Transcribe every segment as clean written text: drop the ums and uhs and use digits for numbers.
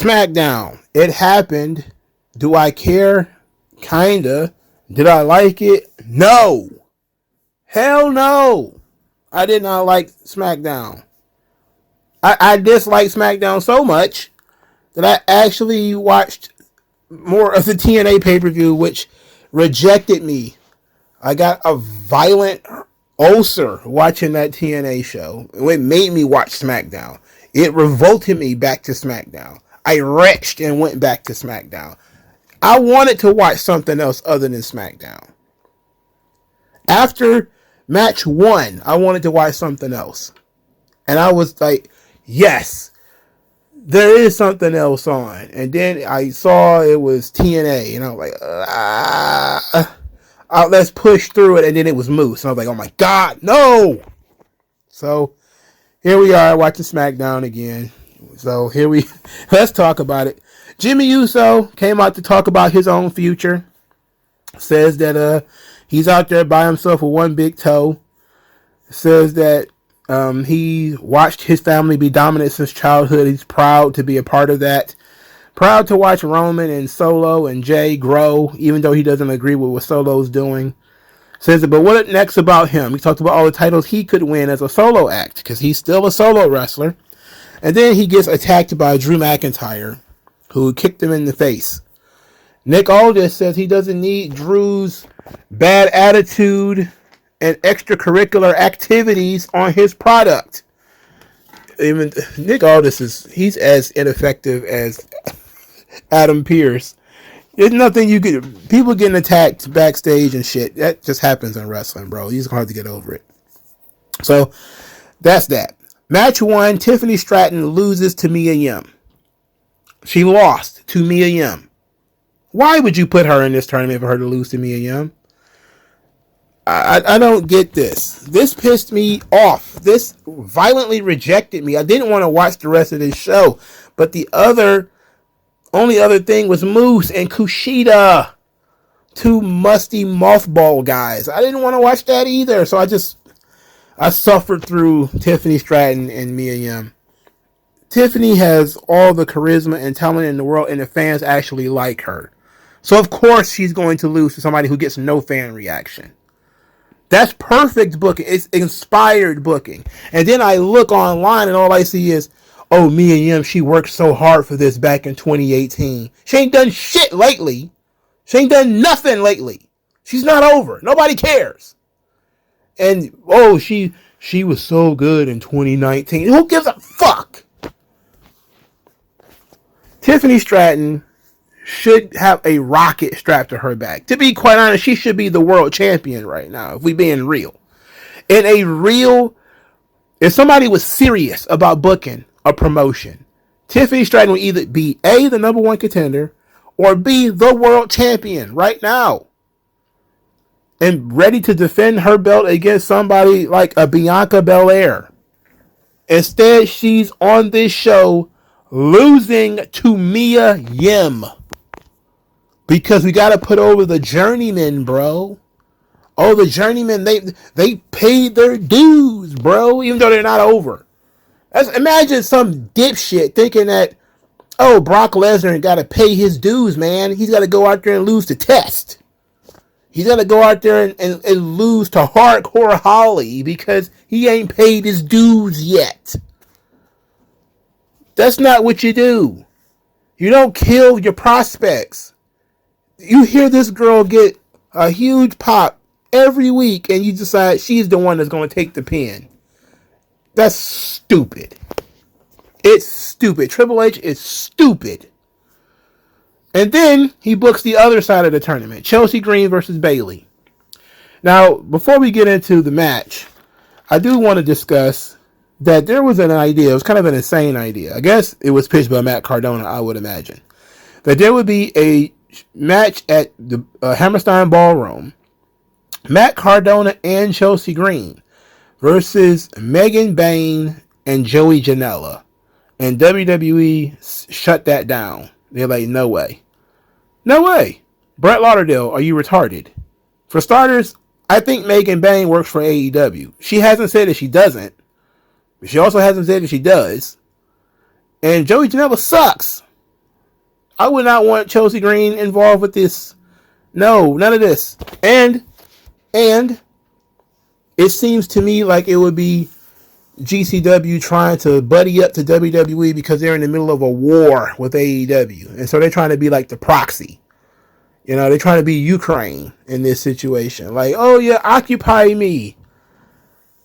Smackdown. It happened. Do I care? Kinda. Did I like it? No. Hell no. I did not like SmackDown. I disliked SmackDown so much that I actually watched more of the TNA pay-per-view, which rejected me. I got a violent ulcer watching that TNA show. It made me watch SmackDown. It revolted me back to SmackDown. I retched and went back to SmackDown. I wanted to watch something else other than SmackDown. After match 1, I wanted to watch something else. And I was like, yes, there is something else on. And then I saw it was TNA. And I was like, let's push through it. And then it was Moose. And I was like, oh my God, no. So here we are watching SmackDown again. So let's talk about it. Jimmy Uso came out to talk about his own future. Says that he's out there by himself with one big toe. Says that he watched his family be dominant since childhood. He's proud to be a part of that. Proud to watch Roman and Solo and Jay grow, even though he doesn't agree with what Solo's doing. Says that, but what next about him? He talked about all the titles he could win as a solo act, because he's still a solo wrestler. And then he gets attacked by Drew McIntyre, who kicked him in the face. Nick Aldis says he doesn't need Drew's bad attitude and extracurricular activities on his product. Even Nick Aldis he's as ineffective as Adam Pearce. There's nothing you could. People getting attacked backstage and shit. That just happens in wrestling, bro. You just gonna have to get over it. So that's that. Match 1, Tiffany Stratton loses to Mia Yim. She lost to Mia Yim. Why would you put her in this tournament for her to lose to Mia Yim? I don't get this. This pissed me off. This violently rejected me. I didn't want to watch the rest of this show. But the only other thing was Moose and Kushida. 2 musty mothball guys. I didn't want to watch that either. So I suffered through Tiffany Stratton and Mia Yim. Tiffany has all the charisma and talent in the world, and the fans actually like her. So of course she's going to lose to somebody who gets no fan reaction. That's perfect booking. It's inspired booking. And then I look online and all I see is, oh, Mia Yim, she worked so hard for this back in 2018. She ain't done shit lately. She ain't done nothing lately. She's not over. Nobody cares. And, oh, she was so good in 2019. Who gives a fuck? Tiffany Stratton should have a rocket strapped to her back. To be quite honest, she should be the world champion right now, if we being real. If somebody was serious about booking a promotion, Tiffany Stratton would either be A, the number 1 contender, or B, the world champion right now. And ready to defend her belt against somebody like a Bianca Belair. Instead, she's on this show losing to Mia Yim. Because we got to put over the journeymen, bro. Oh, the journeymen, they paid their dues, bro, even though they're not over. Imagine some dipshit thinking that, oh, Brock Lesnar got to pay his dues, man. He's got to go out there and lose to Test. He's got to go out there and lose to Hardcore Holly because he ain't paid his dues yet. That's not what you do. You don't kill your prospects. You hear this girl get a huge pop every week and you decide she's the one that's going to take the pin. That's stupid. It's stupid. Triple H is stupid. And then he books the other side of the tournament. Chelsea Green versus Bayley. Now, before we get into the match, I do want to discuss that there was an idea. It was kind of an insane idea. I guess it was pitched by Matt Cardona, I would imagine. That there would be a match at the Hammerstein Ballroom. Matt Cardona and Chelsea Green versus Megan Bayne and Joey Janela. And WWE shut that down. They're like, no way. No way. Brett Lauderdale, are you retarded? For starters, I think Megan Bayne works for AEW. She hasn't said that she doesn't. But she also hasn't said that she does. And Joey Janela sucks. I would not want Chelsea Green involved with this. No, none of this. And it seems to me like it would be GCW trying to buddy up to WWE because they're in the middle of a war with AEW. And so they're trying to be like the proxy. You know, they're trying to be Ukraine in this situation. Like, oh yeah, occupy me.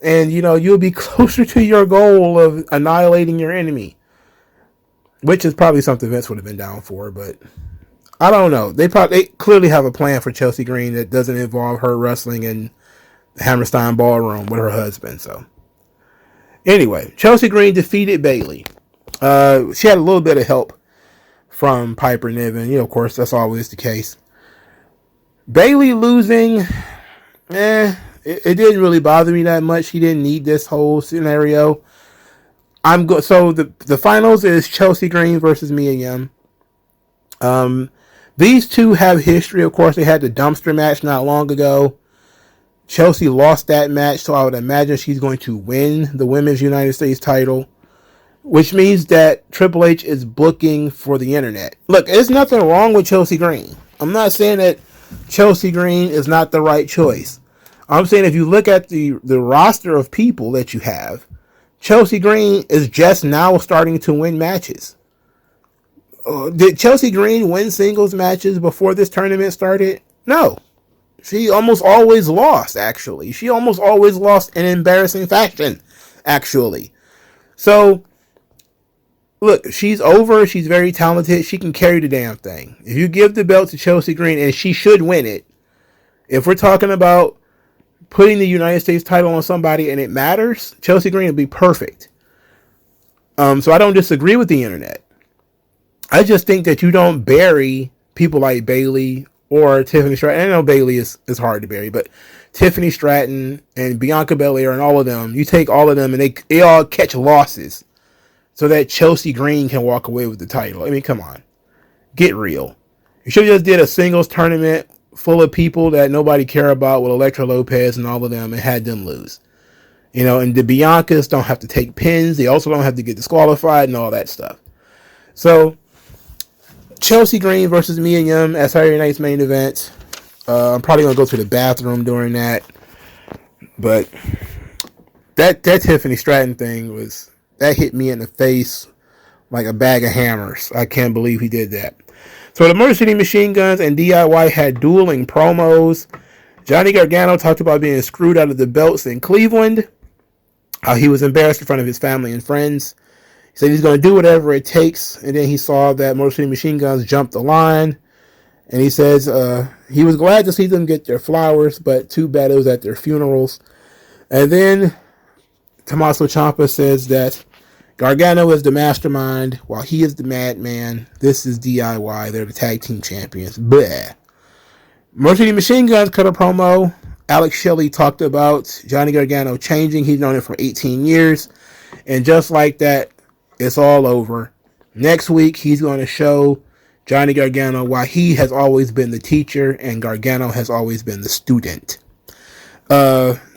And, you know, you'll be closer to your goal of annihilating your enemy. Which is probably something Vince would have been down for, but I don't know. They clearly have a plan for Chelsea Green that doesn't involve her wrestling in the Hammerstein Ballroom with her husband. So, anyway, Chelsea Green defeated Bayley. She had a little bit of help from Piper Niven. You know, of course, that's always the case. Bayley losing, it didn't really bother me that much. She didn't need this whole scenario. So the finals is Chelsea Green versus Mia Yim. These two have history. Of course, they had the dumpster match not long ago. Chelsea lost that match, so I would imagine she's going to win the Women's United States title, which means that Triple H is booking for the internet. Look, there's nothing wrong with Chelsea Green. I'm not saying that Chelsea Green is not the right choice. I'm saying if you look at the roster of people that you have, Chelsea Green is just now starting to win matches. Did Chelsea Green win singles matches before this tournament started? No. She almost always lost, actually. She almost always lost in embarrassing fashion, actually. So, look, she's over. She's very talented. She can carry the damn thing. If you give the belt to Chelsea Green, and she should win it, if we're talking about putting the United States title on somebody and it matters, Chelsea Green would be perfect. So I don't disagree with the internet. I just think that you don't bury people like Bayley or Tiffany Stratton. I know Bayley is hard to bury, but Tiffany Stratton and Bianca Belair and all of them, you take all of them and they all catch losses so that Chelsea Green can walk away with the title. I mean, come on. Get real. You should have just did a singles tournament full of people that nobody care about with Elektra Lopez and all of them and had them lose. You know, and the Biancas don't have to take pins. They also don't have to get disqualified and all that stuff. So, Chelsea Green versus Mia Yim at Saturday night's main event. I'm probably going to go to the bathroom during that. But that Tiffany Stratton thing that hit me in the face like a bag of hammers. I can't believe he did that. So the Motor City Machine Guns and DIY had dueling promos. Johnny Gargano talked about being screwed out of the belts in Cleveland. How he was embarrassed in front of his family and friends. He said he's going to do whatever it takes. And then he saw that Motor City Machine Guns jump the line. And he says he was glad to see them get their flowers, but too bad it was at their funerals. And then Tommaso Ciampa says that Gargano is the mastermind, while he is the madman. This is DIY. They're the tag team champions. Bleh. Motor City Machine Guns cut a promo. Alex Shelley talked about Johnny Gargano changing. He's known him for 18 years. And just like that, it's all over. Next week, he's going to show Johnny Gargano why he has always been the teacher and Gargano has always been the student.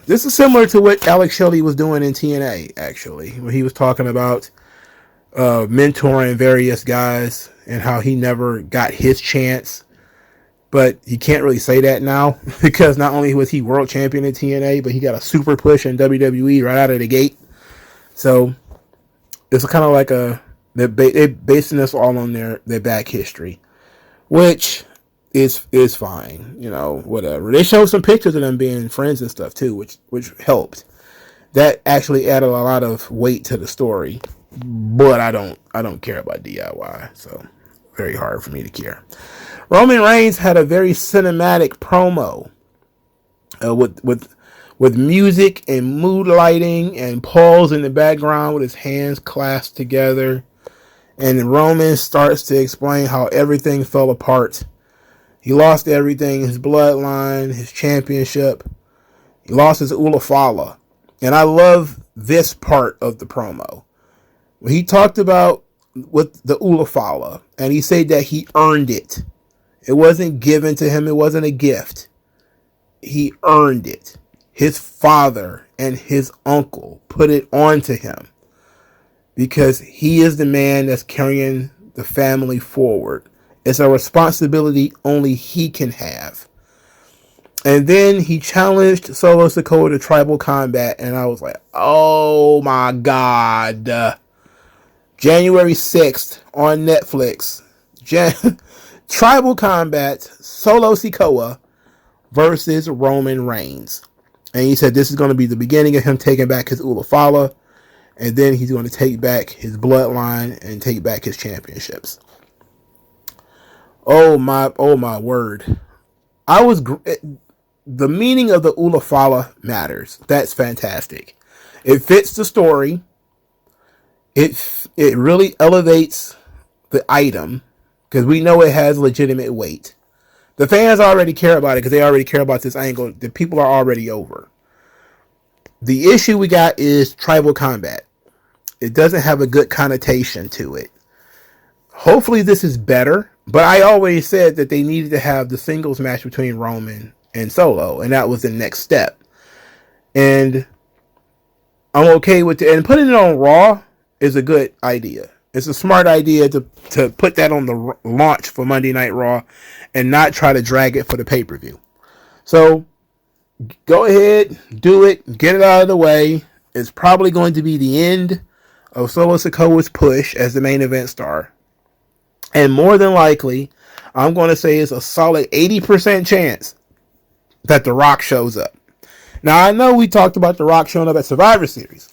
This is similar to what Alex Shelley was doing in TNA, actually, when he was talking about mentoring various guys and how he never got his chance. But he can't really say that now because not only was he world champion in TNA, but he got a super push in WWE right out of the gate. So it's kind of like they're basing this all on their back history, which is fine, you know, whatever. They showed some pictures of them being friends and stuff too, which helped. That actually added a lot of weight to the story, but I don't care about DIY, so very hard for me to care. Roman Reigns had a very cinematic promo with music and mood lighting and Paul's in the background with his hands clasped together, and Roman starts to explain how everything fell apart. He lost everything, his bloodline, his championship. He lost his Ulafala. And I love this part of the promo. When he talked about with the Ulafala, and he said that he earned it. It wasn't given to him. It wasn't a gift. He earned it. His father and his uncle put it on to him because he is the man that's carrying the family forward. It's a responsibility only he can have. And then he challenged Solo Sikoa to tribal combat, and I was like, oh my God. January 6th on Netflix. Tribal combat, Solo Sikoa versus Roman Reigns. And he said this is going to be the beginning of him taking back his Ulafala, and then he's going to take back his bloodline and take back his championships. Oh my word. The meaning of the Ulafala matters. That's fantastic. It fits the story. It really elevates the item because we know it has legitimate weight. The fans already care about it because they already care about this angle. The people are already over. The issue we got is tribal combat. It doesn't have a good connotation to it. Hopefully this is better, but I always said that they needed to have the singles match between Roman and Solo, and that was the next step. And I'm okay with it. And putting it on Raw is a good idea. It's a smart idea to put that on the launch for Monday Night Raw and not try to drag it for the pay-per-view. So go ahead, do it, get it out of the way. It's probably going to be the end of Solo Sikoa's push as the main event star. And more than likely, I'm going to say it's a solid 80% chance that The Rock shows up. Now, I know we talked about The Rock showing up at Survivor Series,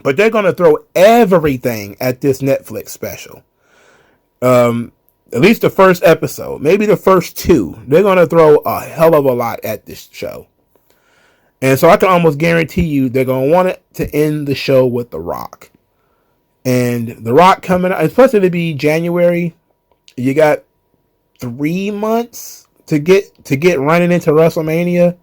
but they're going to throw everything at this Netflix special. At least the first episode, maybe the first two. They're going to throw a hell of a lot at this show. And so I can almost guarantee you they're going to want it to end the show with The Rock. And The Rock coming out, it's supposed to be January. You got 3 months to get running into WrestleMania.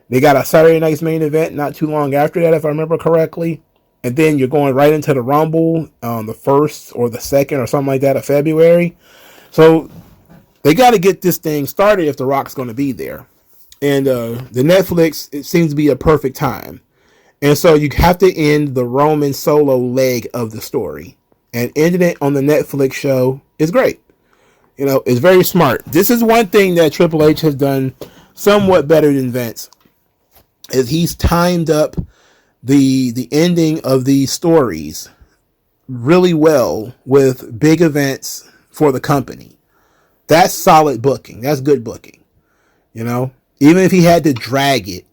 They got a Saturday night's main event not too long after that, if I remember correctly. And then you're going right into the Rumble on the 1st or the 2nd or something like that of February. So they got to get this thing started if The Rock's going to be there. And the Netflix, it seems to be a perfect time. And so you have to end the Roman Solo leg of the story. And ending it on the Netflix show is great. You know, it's very smart. This is one thing that Triple H has done somewhat better than Vince. Is he's timed up the ending of these stories really well with big events for the company. That's solid booking. That's good booking. You know, even if he had to drag it,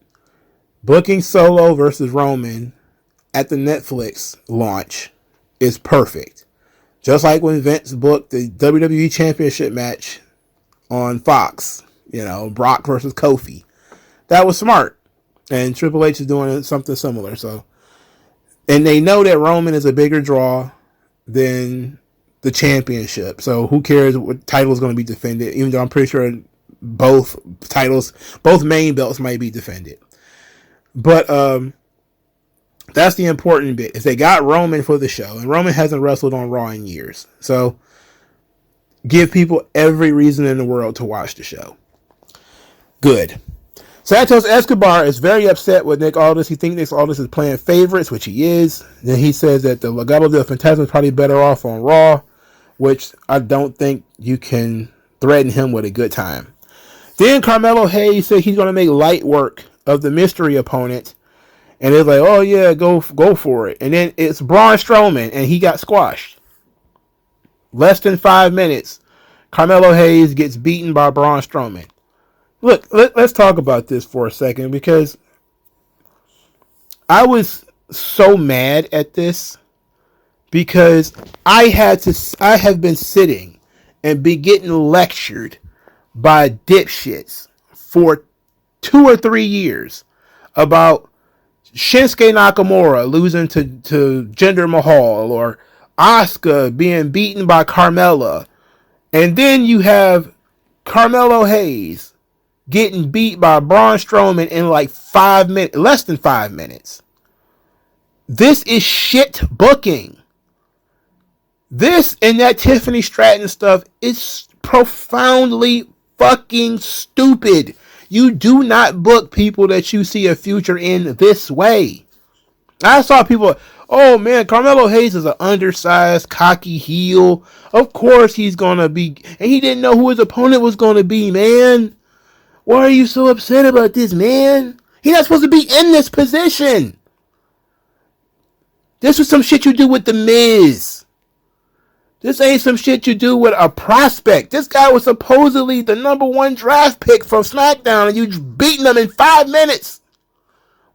booking Solo versus Roman at the Netflix launch is perfect. Just like when Vince booked the WWE Championship match on Fox, you know, Brock versus Kofi. That was smart. And Triple H is doing something similar. So, and they know that Roman is a bigger draw than the championship. So who cares what title is going to be defended? Even though I'm pretty sure both titles, both main belts might be defended. But that's the important bit. Is they got Roman for the show, and Roman hasn't wrestled on Raw in years. So give people every reason in the world to watch the show. Good. Santos Escobar is very upset with Nick Aldis. He thinks Nick Aldis is playing favorites, which he is. Then he says that the Legado del Fantasma is probably better off on Raw, which I don't think you can threaten him with a good time. Then Carmelo Hayes said he's going to make light work of the mystery opponent. And it's like, oh yeah, go for it. And then it's Braun Strowman, and he got squashed. Less than 5 minutes, Carmelo Hayes gets beaten by Braun Strowman. Look, let's talk about this for a second, because I was so mad at this because I have been sitting and be getting lectured by dipshits for 2 or 3 years about Shinsuke Nakamura losing to Jinder Mahal, or Asuka being beaten by Carmella. And then you have Carmelo Hayes getting beat by Braun Strowman in like 5 minutes, less than 5 minutes. This is shit booking. This and that Tiffany Stratton stuff is profoundly fucking stupid. You do not book people that you see a future in this way. I saw people, oh man, Carmelo Hayes is an undersized, cocky heel. Of course he's going to be, and he didn't know who his opponent was going to be, man. Why are you so upset about this, man? He's not supposed to be in this position. This was some shit you do with The Miz. This ain't some shit you do with a prospect. This guy was supposedly the #1 draft pick from Smackdown, and you beating him in 5 minutes.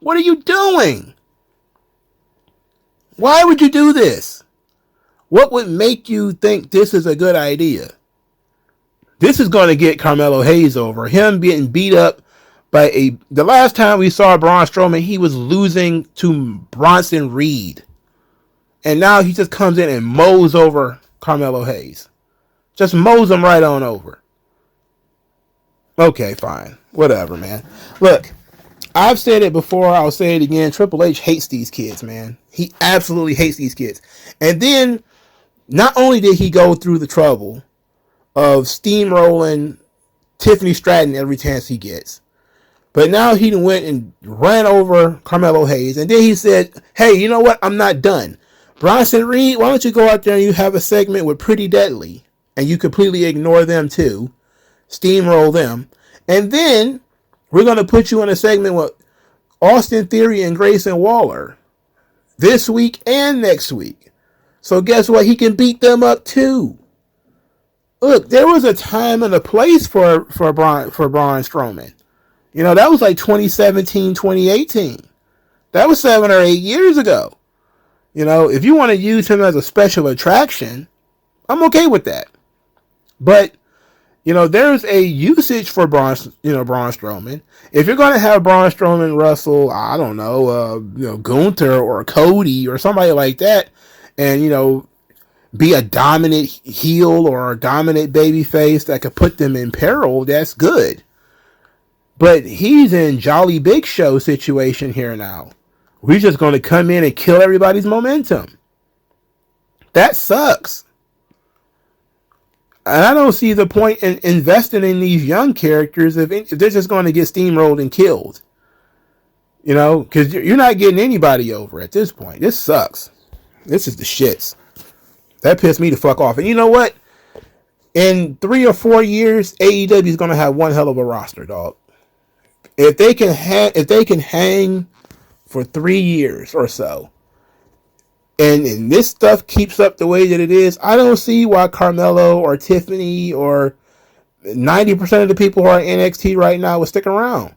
What are you doing? Why would you do this? What would make you think this is a good idea? This is going to get Carmelo Hayes over. Him getting beat up by the last time we saw Braun Strowman, he was losing to Bronson Reed. And now he just comes in and mows over Carmelo Hayes. Just mows him right on over. Okay, fine. Whatever, man. Look, I've said it before. I'll say it again. Triple H hates these kids, man. He absolutely hates these kids. And then, not only did he go through the trouble of steamrolling Tiffany Stratton every chance he gets, but now he went and ran over Carmelo Hayes. And then he said, hey, you know what? I'm not done. Bronson Reed, why don't you go out there and you have a segment with Pretty Deadly, and you completely ignore them too, steamroll them, and then we're going to put you in a segment with Austin Theory and Grayson Waller this week and next week. So guess what? He can beat them up too. Look, there was a time and a place for Braun Strowman. You know, that was like 2017, 2018. That was 7 or 8 years ago. You know, if you want to use him as a special attraction, I'm okay with that. But, you know, there's a usage for Braun Strowman. If you're going to have Braun Strowman wrestle, I don't know, Gunther or Cody or somebody like that, and, you know, be a dominant heel or a dominant babyface that could put them in peril, that's good. But he's in Jolly Big Show situation here now. We're just going to come in and kill everybody's momentum. That sucks. And I don't see the point in investing in these young characters if they're just going to get steamrolled and killed. You know, because you're not getting anybody over at this point. This sucks. This is the shits. That pissed me the fuck off. And you know what? In 3 or 4 years, AEW is going to have one hell of a roster, dog. If they can hang for 3 years or so, and this stuff keeps up the way that it is, I don't see why Carmelo or Tiffany or 90% of the people who are in NXT right now will stick around.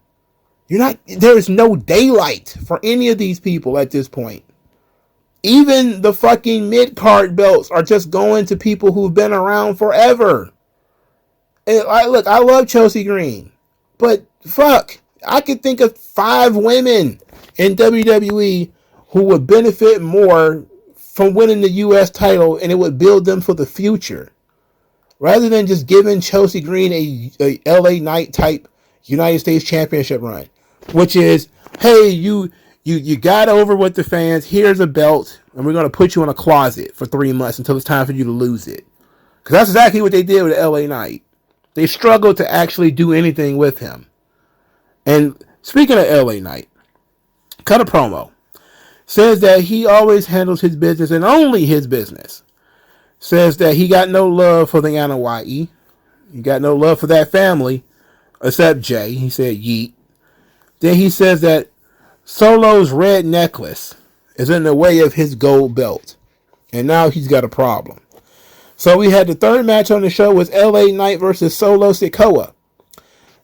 There is no daylight for any of these people at this point. Even the fucking mid-card belts are just going to people who've been around forever. And I love Chelsea Green, but fuck, I could think of 5 women in WWE who would benefit more from winning the U.S. title, and it would build them for the future, rather than just giving Chelsea Green a LA Knight type United States Championship run, which is, hey, you got over with the fans, here's a belt, and we're going to put you in a closet for 3 months until it's time for you to lose it. Because that's exactly what they did with LA Knight. They struggled to actually do anything with him. And speaking of LA Knight, cut a promo. Says that he always handles his business and only his business. Says that he got no love for the Anoa'i. He got no love for that family, except Jay. He said yeet. Then he says that Solo's red necklace is in the way of his gold belt. And now he's got a problem. So we had the third match on the show was LA Knight versus Solo Sikoa.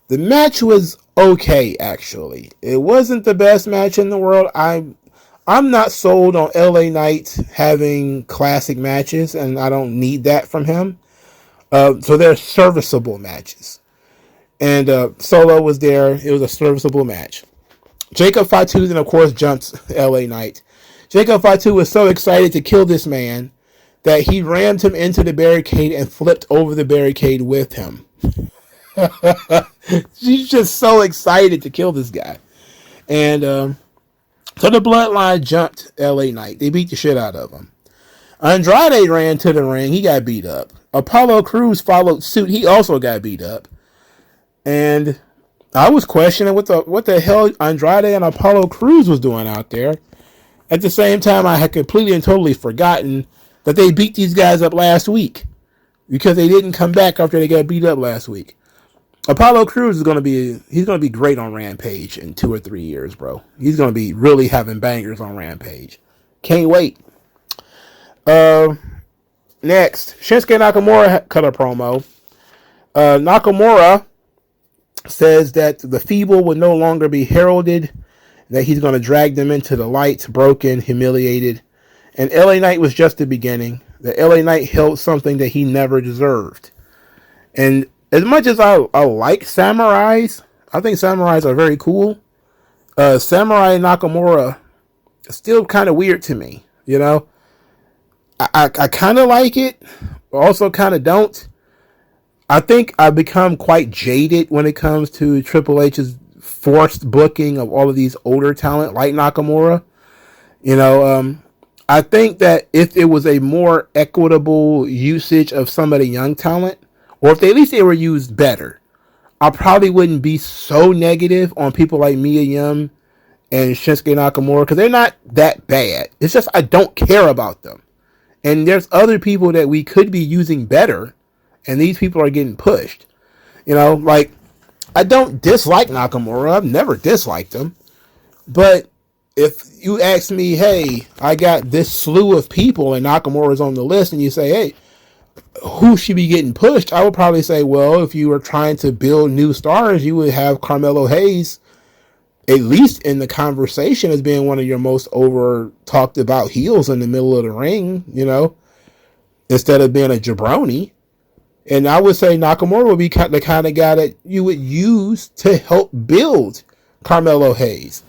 The match was okay, actually. It wasn't the best match in the world. I'm not sold on LA Knight having classic matches, and I don't need that from him. So they're serviceable matches. And Solo was there. It was a serviceable match. Jacob Fatu then, of course, jumps LA Knight. Jacob Fatu was so excited to kill this man that he rammed him into the barricade and flipped over the barricade with him. She's just so excited to kill this guy. And so the Bloodline jumped LA Knight. They beat the shit out of him. Andrade ran to the ring. He got beat up. Apollo Crews followed suit. He also got beat up. And I was questioning what the hell Andrade and Apollo Crews was doing out there. At the same time, I had completely and totally forgotten that they beat these guys up last week because they didn't come back after they got beat up last week. Apollo Crews is going to be great on Rampage in 2 or 3 years, bro. He's going to be really having bangers on Rampage. Can't wait. Next, Shinsuke Nakamura cut a promo. Nakamura says that the feeble will no longer be heralded, that he's going to drag them into the light, broken, humiliated. And LA Knight was just the beginning. The LA Knight held something that he never deserved. And as much as I like samurais, I think samurais are very cool. Samurai Nakamura is still kind of weird to me, you know? I kind of like it, but also kind of don't. I think I've become quite jaded when it comes to Triple H's forced booking of all of these older talent like Nakamura. You know, I think that if it was a more equitable usage of some of the young talent, or if at least they were used better, I probably wouldn't be so negative on people like Mia Yim and Shinsuke Nakamura, because they're not that bad. It's just I don't care about them. And there's other people that we could be using better, and these people are getting pushed. You know, like, I don't dislike Nakamura. I've never disliked him. But if you ask me, hey, I got this slew of people and Nakamura's on the list, and you say, hey, who should be getting pushed? I would probably say, well, if you were trying to build new stars, you would have Carmelo Hayes at least in the conversation as being one of your most over talked about heels in the middle of the ring, you know, instead of being a jabroni. And I would say Nakamura would be the kind of guy that you would use to help build Carmelo Hayes.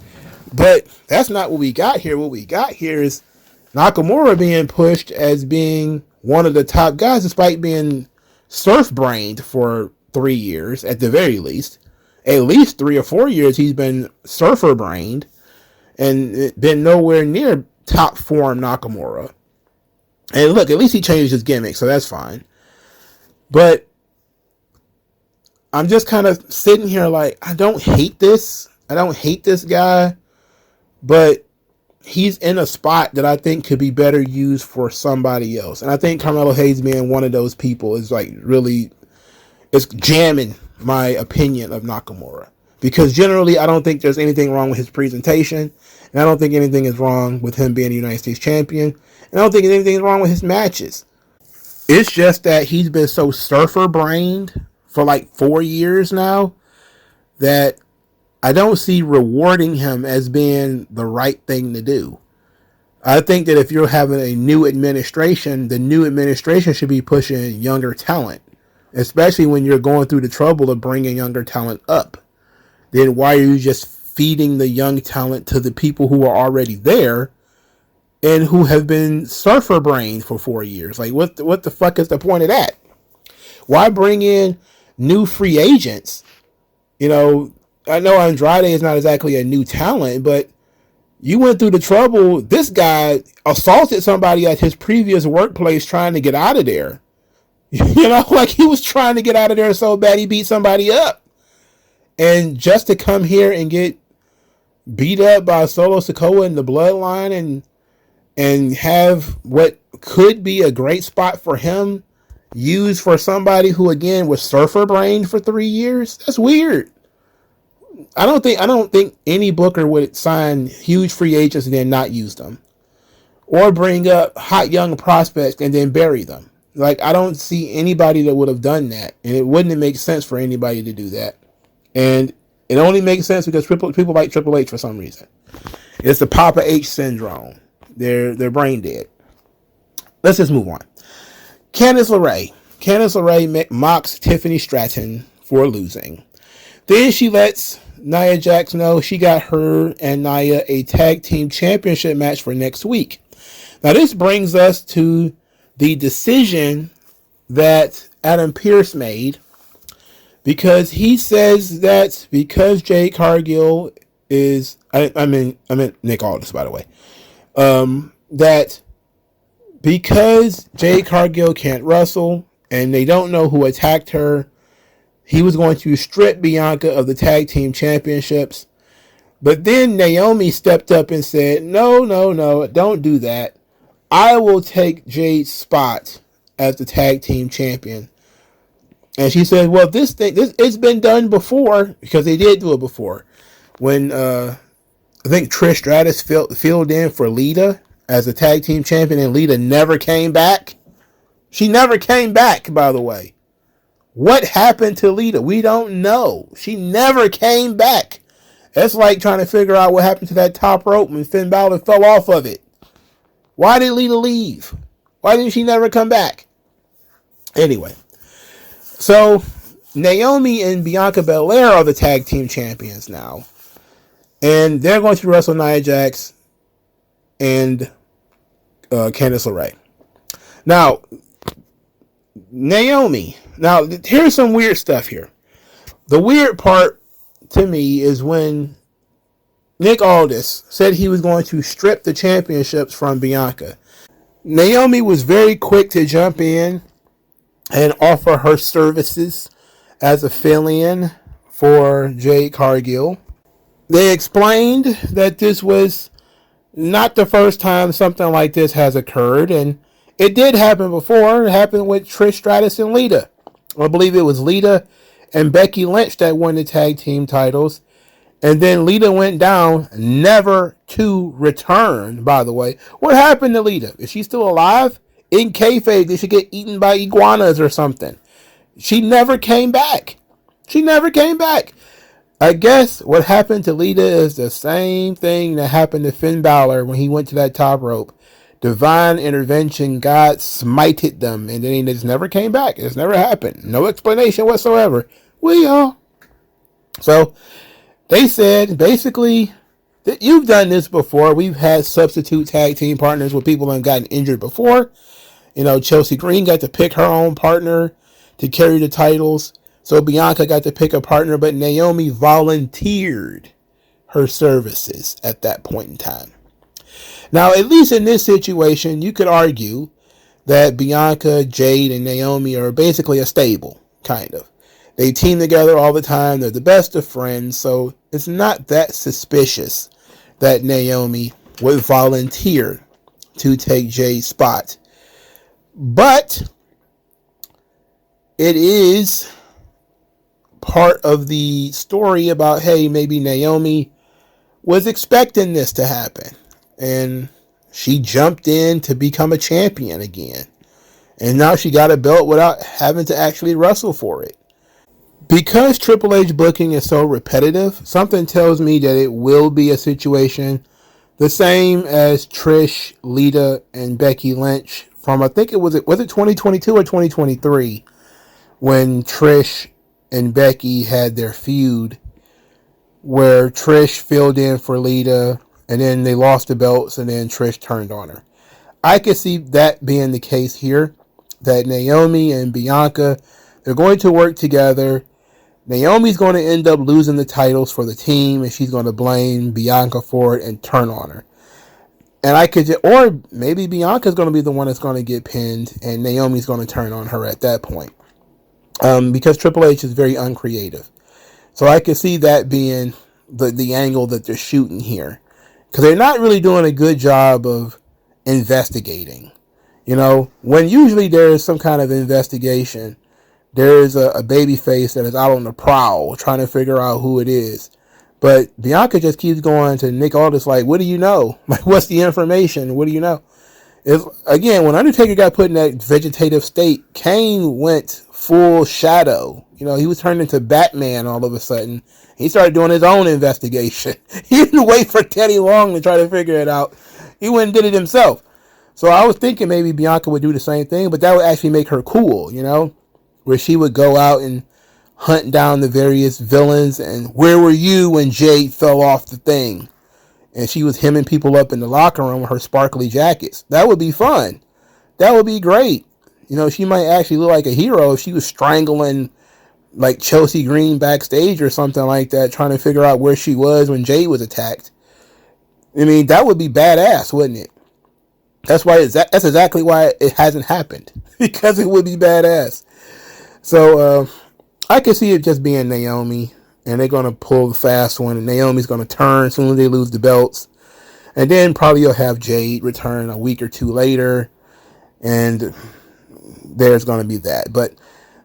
But that's not what we got here. What we got here is Nakamura being pushed as being one of the top guys, despite being surf-brained for 3 years at the very least. At least 3 or 4 years he's been surfer-brained and been nowhere near top form Nakamura. And look, at least he changed his gimmick, so that's fine. But I'm just kind of sitting here like, I don't hate this. I don't hate this guy. But he's in a spot that I think could be better used for somebody else. And I think Carmelo Hayes being one of those people is like really, it's jamming my opinion of Nakamura. Because generally, I don't think there's anything wrong with his presentation. And I don't think anything is wrong with him being a United States champion. And I don't think anything is wrong with his matches. It's just that he's been so surfer-brained for like 4 years now that I don't see rewarding him as being the right thing to do. I think that if you're having a new administration, the new administration should be pushing younger talent, especially when you're going through the trouble of bringing younger talent up. Then why are you just feeding the young talent to the people who are already there and who have been surfer-brained for 4 years? Like, what the fuck is the point of that? Why bring in new free agents? You know, I know Andrade is not exactly a new talent, but you went through the trouble. This guy assaulted somebody at his previous workplace trying to get out of there. You know, like he was trying to get out of there so bad he beat somebody up. And just to come here and get beat up by Solo Sikoa in the bloodline and have what could be a great spot for him used for somebody who, again, was surfer-brained for 3 years, that's weird. I don't think any booker would sign huge free agents and then not use them, or bring up hot young prospects and then bury them. Like, I don't see anybody that would have done that, and it wouldn't make sense for anybody to do that. And it only makes sense because people like Triple H for some reason. It's the Papa H syndrome. They're brain dead. Let's just move on. Candice LeRae mocks Tiffany Stratton for losing. Then she lets Nia Jax know she got her and Nia a tag team championship match for next week. Now this brings us to the decision that Adam Pearce made, because he says that because Jade Cargill is, I meant Nick Aldis, by the way, that because Jade Cargill can't wrestle and they don't know who attacked her, he was going to strip Bianca of the tag team championships. But then Naomi stepped up and said, no, don't do that. I will take Jade's spot as the tag team champion. And she said, well, this it's been done before, because they did do it before. When I think Trish Stratus filled in for Lita as a tag team champion, and Lita never came back. She never came back, by the way. What happened to Lita? We don't know. She never came back. It's like trying to figure out what happened to that top rope when Finn Balor fell off of it. Why did Lita leave? Why didn't she never come back? Anyway, so Naomi and Bianca Belair are the tag team champions now. And they're going to wrestle Nia Jax and Candice LeRae. Now, Naomi. Now, here's some weird stuff here. The weird part to me is when Nick Aldis said he was going to strip the championships from Bianca. Naomi was very quick to jump in and offer her services as a fill-in for Jade Cargill. They explained that this was not the first time something like this has occurred, and it did happen before. It happened with Trish Stratus and Lita. I believe it was Lita and Becky Lynch that won the tag team titles. And then Lita went down, never to return, by the way. What happened to Lita? Is she still alive? In kayfabe, did she get eaten by iguanas or something? She never came back. She never came back. I guess what happened to Lita is the same thing that happened to Finn Balor when he went to that top rope. Divine intervention, God smited them, and then they just never came back. It's never happened. No explanation whatsoever. So they said basically that you've done this before. We've had substitute tag team partners where people have gotten injured before. You know, Chelsea Green got to pick her own partner to carry the titles. So Bianca got to pick a partner, but Naomi volunteered her services at that point in time. Now, at least in this situation, you could argue that Bianca, Jade, and Naomi are basically a stable, kind of. They team together all the time. They're the best of friends, so it's not that suspicious that Naomi would volunteer to take Jade's spot. But it is part of the story about, hey, maybe Naomi was expecting this to happen. And she jumped in to become a champion again. And now she got a belt without having to actually wrestle for it. Because Triple H booking is so repetitive, something tells me that it will be a situation the same as Trish, Lita, and Becky Lynch from, I think it was 2022 or 2023 when Trish and Becky had their feud where Trish filled in for Lita and then they lost the belts and then Trish turned on her. I could see that being the case here, that Naomi and Bianca, they're going to work together. Naomi's going to end up losing the titles for the team, and she's going to blame Bianca for it and turn on her. And or maybe Bianca's going to be the one that's going to get pinned, and Naomi's going to turn on her at that point. Because Triple H is very uncreative. So I could see that being the angle that they're shooting here. Because they're not really doing a good job of investigating. You know, when usually there is some kind of investigation, there is a baby face that is out on the prowl trying to figure out who it is. But Bianca just keeps going to Nick Aldis like, what do you know? Like, what's the information? What do you know? Again, when Undertaker got put in that vegetative state, Kane went full shadow. You know, he was turned into Batman all of a sudden. He started doing his own investigation. He didn't wait for Teddy Long to try to figure it out. He went and did it himself. So I was thinking maybe Bianca would do the same thing, but that would actually make her cool, you know, where she would go out and hunt down the various villains. And where were you when Jade fell off the thing? And she was hemming people up in the locker room with her sparkly jackets. That would be fun. That would be great. You know, she might actually look like a hero if she was strangling like Chelsea Green backstage or something like that, trying to figure out where she was when Jade was attacked. I mean, that would be badass, wouldn't it? That's exactly why it hasn't happened. Because it would be badass. So, I could see it just being Naomi. and they're going to pull the fast one, and Naomi's going to turn as soon as they lose the belts. And then probably you'll have Jade return a week or two later, and there's going to be that. But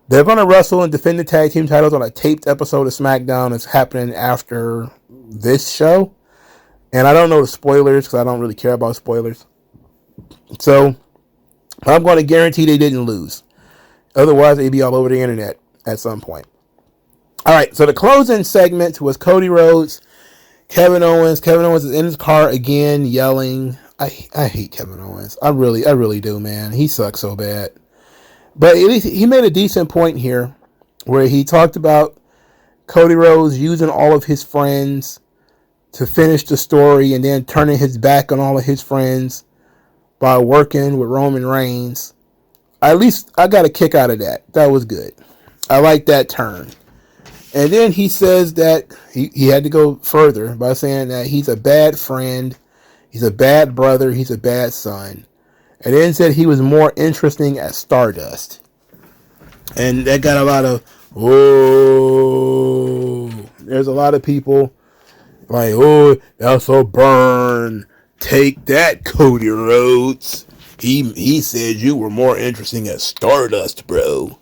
they're going to wrestle and defend the tag team titles on a taped episode of SmackDown that's happening after this show. And I don't know the spoilers because I don't really care about spoilers. So I'm going to guarantee they didn't lose. Otherwise, they'd be all over the internet at some point. All right, so the closing segment was Cody Rhodes, Kevin Owens. Kevin Owens is in his car again, yelling. I hate Kevin Owens. I really do, man. He sucks so bad. But at least he made a decent point here where he talked about Cody Rhodes using all of his friends to finish the story and then turning his back on all of his friends by working with Roman Reigns. At least I got a kick out of that. That was good. I like that turn. And then he says that he had to go further by saying that he's a bad friend, he's a bad brother, he's a bad son. And then said he was more interesting at Stardust. And that got a lot of, oh, there's a lot of people like, oh, that's a burn. Take that, Cody Rhodes. He said you were more interesting at Stardust, bro.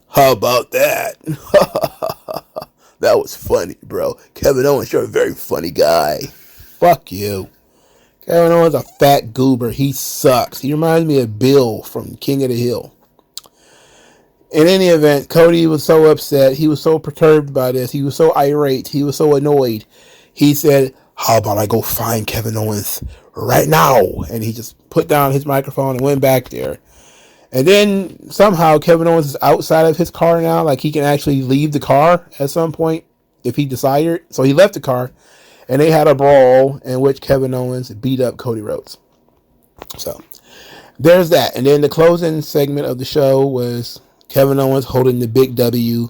How about that? That was funny, bro. Kevin Owens, you're a very funny guy. Fuck you. Kevin Owens is a fat goober. He sucks. He reminds me of Bill from King of the Hill. In any event, Cody was so upset. He was so perturbed by this. He was so irate. He was so annoyed. He said, how about I go find Kevin Owens right now? And he just put down his microphone and went back there. And then somehow Kevin Owens is outside of his car now. Like he can actually leave the car at some point if he desired. So he left the car. And they had a brawl in which Kevin Owens beat up Cody Rhodes. So there's that. And then the closing segment of the show was Kevin Owens holding the big W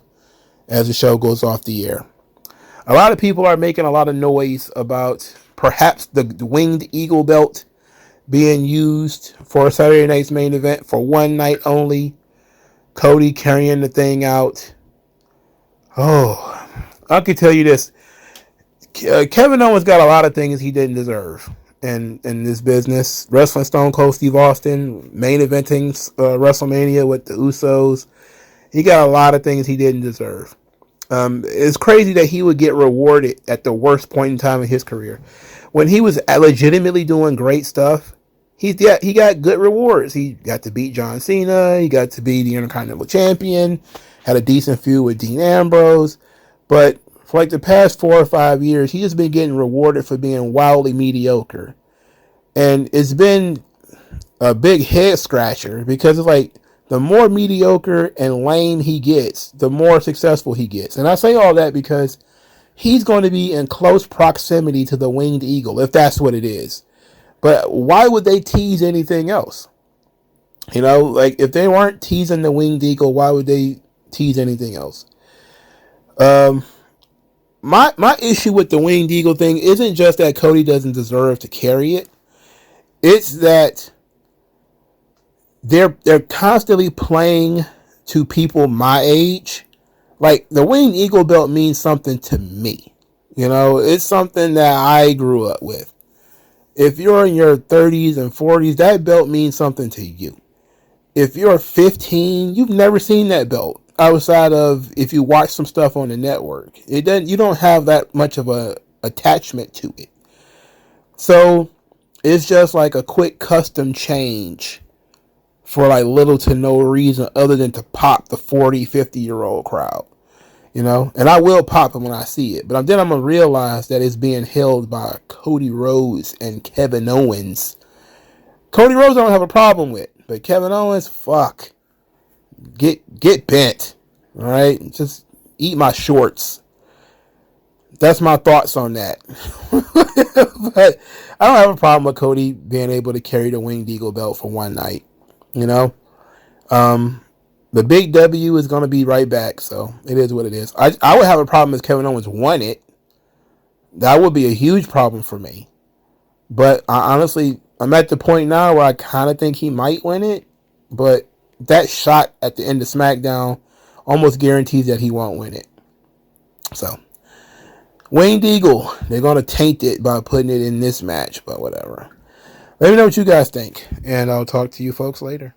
as the show goes off the air. A lot of people are making a lot of noise about perhaps the Winged Eagle belt being used for Saturday night's main event for one night only. Cody carrying the thing out. Oh, I can tell you this. Kevin Owens got a lot of things he didn't deserve in this business. Wrestling Stone Cold Steve Austin, main eventing WrestleMania with the Usos. He got a lot of things he didn't deserve. It's crazy that he would get rewarded at the worst point in time in his career. When he was legitimately doing great stuff, he got good rewards. He got to beat John Cena. He got to be the Intercontinental Champion. Had a decent feud with Dean Ambrose. But for like the past 4 or 5 years, he's just been getting rewarded for being wildly mediocre. And it's been a big head scratcher because it's like the more mediocre and lame he gets, the more successful he gets. And I say all that because he's going to be in close proximity to the Winged Eagle, if that's what it is. But why would they tease anything else? You know, like if they weren't teasing the Winged Eagle, why would they tease anything else? My issue with the Winged Eagle thing isn't just that Cody doesn't deserve to carry it. It's that they're constantly playing to people my age. Like the Winged Eagle belt means something to me. You know, it's something that I grew up with. If you're in your 30s and 40s, that belt means something to you. If you're 15, you've never seen that belt outside of if you watch some stuff on the network. You don't have that much of a attachment to it. So it's just like a quick custom change for like little to no reason other than to pop the 40, 50-year-old crowd. You know, and I will pop it when I see it. But then I'm going to realize that it's being held by Cody Rhodes and Kevin Owens. Cody Rhodes I don't have a problem with. But Kevin Owens, fuck. Get bent. All right? Just eat my shorts. That's my thoughts on that. But I don't have a problem with Cody being able to carry the Winged Eagle belt for one night. You know? The big W is going to be right back, so it is what it is. I would have a problem if Kevin Owens won it. That would be a huge problem for me. But honestly, I'm at the point now where I kind of think he might win it. But that shot at the end of SmackDown almost guarantees that he won't win it. So, Wayne Deagle, they're going to taint it by putting it in this match, but whatever. Let me know what you guys think, and I'll talk to you folks later.